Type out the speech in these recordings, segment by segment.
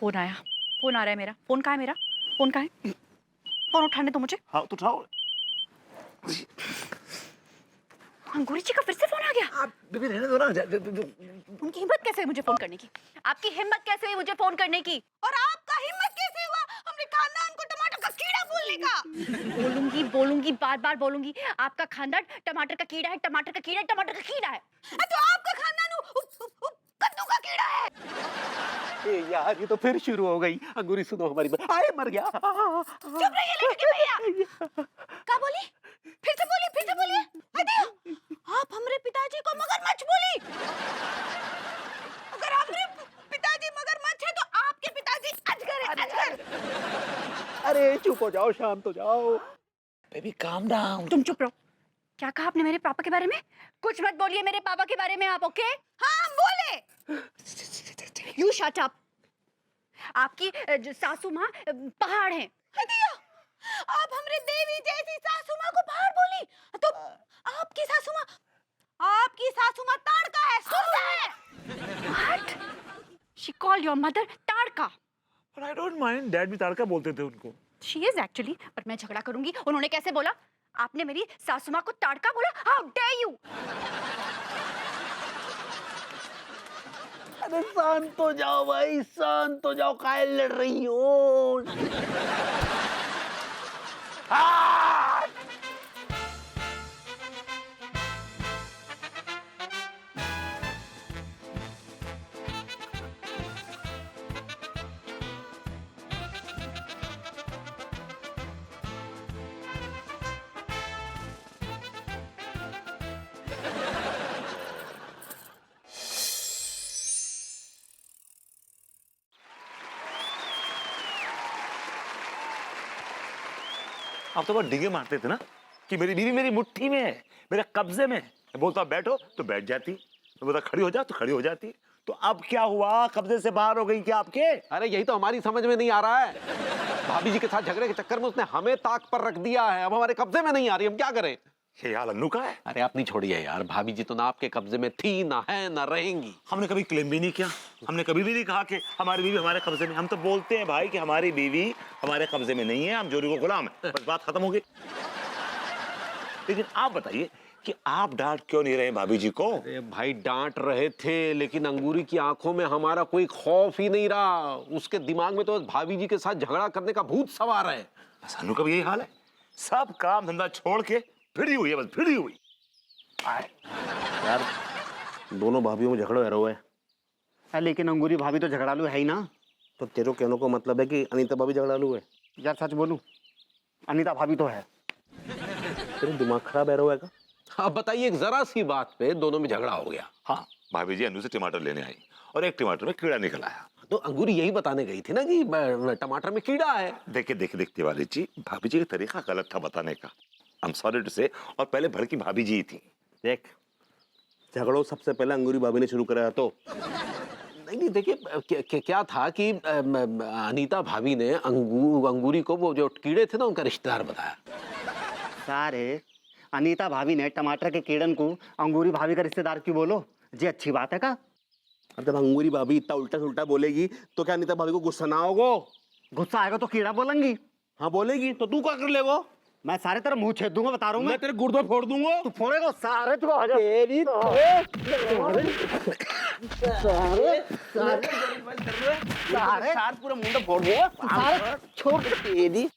Phone आया, phone आ रहा है मेरा। फोन कहाँ है मेरा? फोन कहाँ है? फोन उठाने दो मुझे। हाँ तो उठाओ। अंगूरी जी का फिर से फोन आ गया। आप बेबी रहने दो ना। उनकी हिम्मत कैसे हुई मुझे फोन करने की? आपकी हिम्मत कैसे हुई मुझे फोन करने की? और आपका हिम्मत कैसे हुआ हमने खानदान को टमाटर का कीड़ा बोलने का? बोलूंगी बोलूंगी बार बार बोलूंगी। आपका खानदान टमाटर का कीड़ा है, टमाटर का कीड़ा है, टमाटर का कीड़ा है। तो आपका खानदान कद्दू का कीड़ा है। ए यार ये तो फिर शुरू हो गई। अंगूरी सुनो हमारी बात। आए मर गया। चुप रहिए लड़के भैया। क्या बोली? फिर से बोलिए। अरे आप हमरे पिताजी को मगरमच्छ बोली। अगर हमरे पिताजी मगरमच्छ है तो आपके पिताजी अजगर है, अजगर। अरे चुप हो जाओ, शांत हो जाओ। Baby calm down. तुम चुप रहो। क्या कहा आपने मेरे पापा के बारे में? कुछ मत बोलिए मेरे पापा के बारे में आप, ओके? हाँ बोले। You shut up. आपकी जो सासू माँ पहाड़ है। आप हमरे देवी जैसी सासू माँ को पहाड़ बोली तो आपकी सासू माँ ताड़का है, सुनता है? What? She called your mother Tadka. But I don't mind, dad भी ताड़का बोलते थे उनको। She is actually, पर मैं झगड़ा करूंगी। उन्होंने कैसे बोला? आपने मेरी सासू माँ को ताड़का बोला? How dare you? अरे शांत हो जाओ भाई, शांत हो जाओ। काहे लड़ रही हो? आप तो बहुत डिगे मारते थे ना कि मेरी बीवी मेरी मुट्ठी में है, मेरे कब्जे में। मैं बोलता बैठो तो बैठ जाती, मैं बोलता खड़ी हो जा तो खड़ी हो जाती। तो अब क्या हुआ? कब्जे से बाहर हो गई क्या आपके? अरे यही तो हमारी समझ में नहीं आ रहा है। भाभी जी के साथ झगड़े के चक्कर में उसने हमें ताक पर रख दिया है। अब हमारे कब्जे में नहीं आ रही, हम क्या करें? ये हाल अन्नू का है। अरे आप नहीं छोड़िए यार, भाभी जी तो ना आपके कब्जे में थी, ना है, ना रहेंगी। हमने कभी क्लेम भी नहीं किया, हमने कभी भी नहीं कहा कि हमारी बीवी हमारे कब्जे में। हम तो बोलते हैं भाई कि हमारी बीवी हमारे कब्जे में नहीं है, हम जोरी को गुलाम है, बस बात खत्म हो गई। लेकिन आप बताइए कि आप डांट क्यों नहीं रहे भाभी जी को? अरे भाई डांट रहे थे, लेकिन अंगूरी की आंखों में हमारा कोई खौफ ही नहीं रहा। उसके दिमाग में तो बस भाभी जी के साथ झगड़ा करने का भूत सवार है। बस अन्नू का भी यही हाल है, सब काम धंधा छोड़ के भिड़ी हुई है, बस भिड़ी हुई। यार दोनों भाभीयों में झगड़ा हो रहा है। लेकिन अंगूरी भाभी तो झगड़ालू है ही ना। तो तेरे कहने को मतलब है कि अनीता भाभी झगड़ालू है? यार सच बोलूं, अनीता भाभी तो है। तेरे दिमाग खराब है रहा है का? अब बताइए, एक जरा सी बात पे दोनों में झगड़ा हो गया। हाँ, भाभी जी अन्नू से टमाटर लेने आई और एक टमाटर में कीड़ा निकल आया। तो अंगूरी यही बताने गई थी ना कि टमाटर में कीड़ा है। देखिए तिवारी जी, भाभी जी का तरीका गलत था बताने का। I'm sorry to say, और पहले भड़की भाभी जी थी। देख, झगड़ो सबसे पहले अंगूरी भाभी ने शुरू कराया। तो नहीं देखिए क्या था कि अनीता भाभी ने अंगूरी को वो जो कीड़े थे ना उनका रिश्तेदार बताया। सारे अनीता भाभी ने टमाटर के कीड़न को अंगूरी भाभी का रिश्तेदार क्यों बोलो? जी अच्छी बात है का? अब जब अंगूरी भाभी इतना उल्टा सुल्टा बोलेगी तो क्या अनीता भाभी को गुस्सा ना होगा? गुस्सा आएगा तो कीड़ा बोलेंगी। हाँ बोलेगी तो तू क्या कर लेगो? मैं सारे तेरा मुंह छेद दूंगा, बता रहा हूँ। मैं तेरे गुर्दे फोड़ दूंगा। तू फोड़ेगा सारे, तू आ जा। तेरी सारे पूरा मुंडा फोड़ दूंगा। सारे छोड़ दे।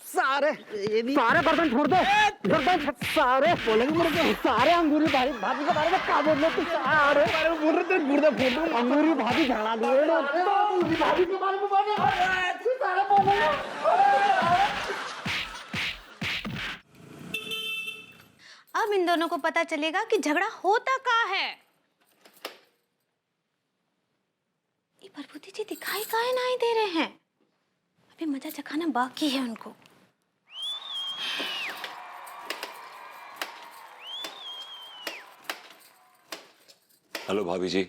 सारे गर्दन छोड़ दो, गर्दन सारे बोलेंगे मुझे। सारे अंगूरी भाभी के बारे में क्या बोल रहे तू? सारे बोल रहे थे गुर्दे फोड़ दूंगा। अंगूरी भाभी झगड़ा लिए अंगूरी भाभी के बारे में बोल रहे सारे बोल। अब इन दोनों को पता चलेगा कि झगड़ा होता कहाँ है। ये प्रभुति जी दिखाई काहे नहीं दे रहे हैं? अभी मजा चखाना बाकी है उनको। हेलो भाभी जी।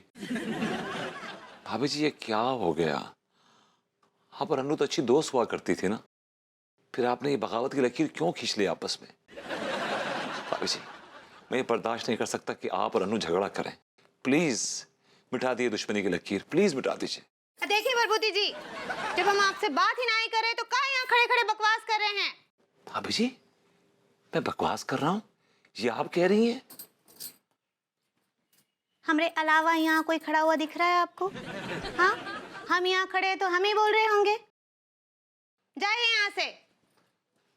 भाभी जी ये क्या हो गया? हाँ पर अन्नू तो अच्छी दोस्त हुआ करती थी ना, फिर आपने ये बगावत की लकीर क्यों खींच ली आपस में? भाभी जी मैं ये बर्दाश्त नहीं कर सकता कि आप और अन्नू झगड़ा करें। प्लीज मिटा दिए दुश्मनी की लकीर, प्लीज मिटा दीजिए। देखिए प्रभुति जी, जब हम आपसे बात ही नहीं कर रहे तो कहाँ यहाँ खड़े खड़े बकवास कर रहे हैं? भाभी जी, मैं बकवास कर रहा हूँ, ये आप कह रही हैं? हमरे अलावा यहाँ कोई खड़ा हुआ दिख रहा है आपको? हाँ, हम यहाँ खड़े हैं तो हम ही बोल रहे होंगे। जाइए यहाँ से।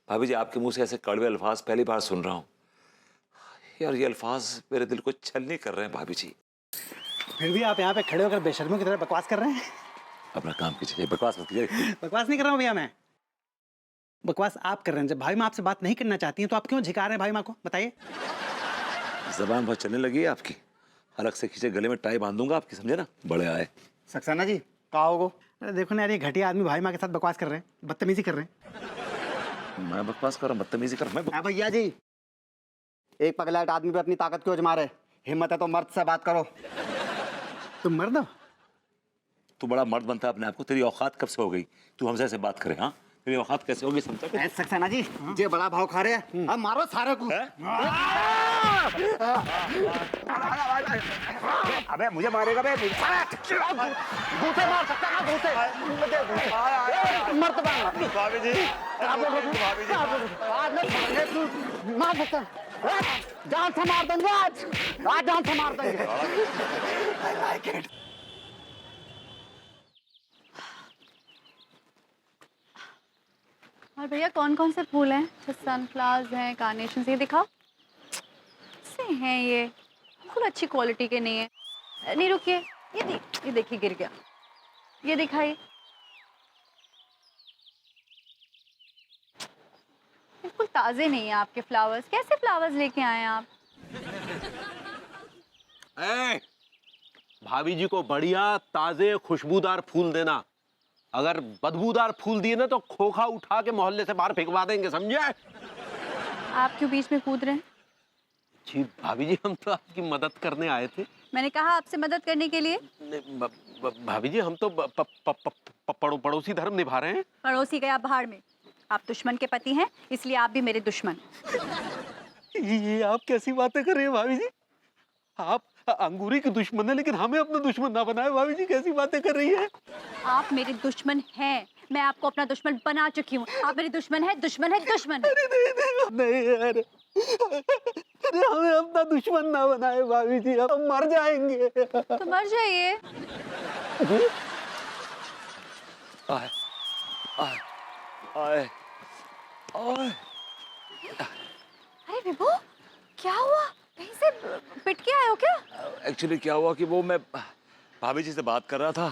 भाभी जी, आपके मुंह से ऐसे कड़वे अल्फाज पहली बार सुन रहा हूँ। यार, ये अल्फाज मेरे दिल को छलनी कर रहे हैं भाभी जी। फिर भी आप यहाँ पे खड़े होकर बेशर्मों की तरह बकवास कर रहे हैं। अपना काम कीजिए, बकवास मत कीजिए। बकवास नहीं कर रहा हूँ भैया मैं, बकवास आप कर रहे हैं। जब भाई माँ आपसे बात नहीं करना चाहती हैं तो आप क्यों झिका रहे हैं भाई माँ को, बताइए। जबान बहुत चलने लगी है आपकी। अलग से खींचे, गले में टाई बांध दूंगा आपकी, समझे ना? बड़े आए। सक्सेना जी कहा होगो। अरे देखो ना यार, ये घटिया आदमी भाई माँ के साथ बकवास कर रहे हैं, बदतमीजी कर रहे हैं। मैं बकवास कर रहा हूँ, बदतमीजी कर रहा हूँ? हाँ भैया जी, एक पगलाट आदमी पे अपनी ताकत क्यों आजमा रहे? हिम्मत है तो मर्द से बात करो। तुम मर्द हो? तू बड़ा मर्द बनता है अपने आप को। तेरी औकात कब से हो गई तू हमसे ऐसे बात करे? हाँ, तेरी औकात कैसे होगी समझा? सक्सेना जी ये बड़ा भाव खा रहे हैं, अब मारो सारे को। अबे मुझे मारेगा बे, दूसरे मार सकता है ना, दूसरे मर्द बन। भाभी जी, भाभी जी, मार सकता है, जान से मार देंगे आज जान से मार देंगे। I like it. और भैया कौन कौन से फूल हैं? सनफ्लावर्स हैं, कार्नेशन, ये दिखाओ। से हैं ये, बिल्कुल अच्छी क्वालिटी के नहीं है। नहीं रुकिए, ये देखिए गिर गया। ये दिखाइए। बिल्कुल ताजे नहीं है आपके फ्लावर्स। कैसे फ्लावर्स लेके आए हैं आप? भाभी जी को बढ़िया ताजे खुशबूदार फूल देना। अगर बदबूदार फूल दिए ना तो खोखा उठा के मोहल्ले से बाहर फेंकवा देंगे, समझे? आप क्यों बीच में कूद रहे हैं? जी भाभी जी, हम तो आपकी मदद करने आए थे। मैंने कहा आपसे मदद करने के लिए। भाभी जी, हम तो पड़ोसी धर्म निभा रहे हैं। पड़ोसी गया भाड़ में। आप दुश्मन के पति हैं, इसलिए आप भी मेरे दुश्मन। ये आप कैसी बातें कर रही हैं भाभी जी? आप अंगूरी की दुश्मन है लेकिन हमें अपना दुश्मन ना बनाए। भाभी जी कैसी बातें कर रही हैं? आप मेरे दुश्मन हैं, मैं आपको अपना दुश्मन बना चुकी हूँ। आप मेरे दुश्मन है, दुश्मन है, दुश्मन है। नहीं यार, अरे हमें अपना दुश्मन ना बनाए भाभी जी, हम मर जाएंगे। तो मर जाइए। आए, आए, आए, आए। अरे विभू, क्या हुआ? कहीं से पिट के आए हो क्या? एक्चुअली क्या हुआ कि वो मैं भाभी जी से बात कर रहा था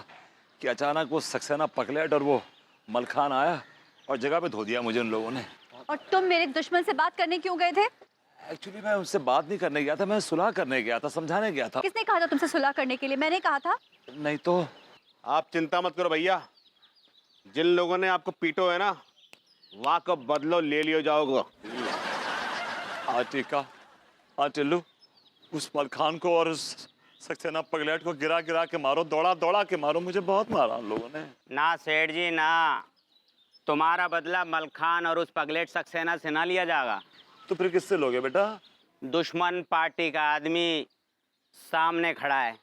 कि अचानक वो सक्सेना पकलेट और वो मलखान आया और जगह पे धो दिया मुझे उन लोगों ने। और तुम मेरे दुश्मन से बात करने क्यों गए थे? एक्चुअली मैं उनसे बात नहीं करने गया था, मैं सुलह करने गया था, समझाने गया था। किसने कहा था तुमसे सुलह करने के लिए? मैंने कहा था। नहीं तो आप चिंता मत करो भैया, जिन लोगों ने आपको पीटो है ना, वहाँ का बदलो ले लियो जाओगे। टीका, टिल्लू, उस मलखान को और उस सक्सेना पगलेट को गिरा गिरा के मारो, दौड़ा दौड़ा के मारो। मुझे बहुत मारा उन लोगों ने। ना सेठ जी ना, तुम्हारा बदला मलखान और उस पगलेट सक्सेना से ना लिया जाएगा। तो फिर किससे लोगे बेटा? दुश्मन पार्टी का आदमी सामने खड़ा है।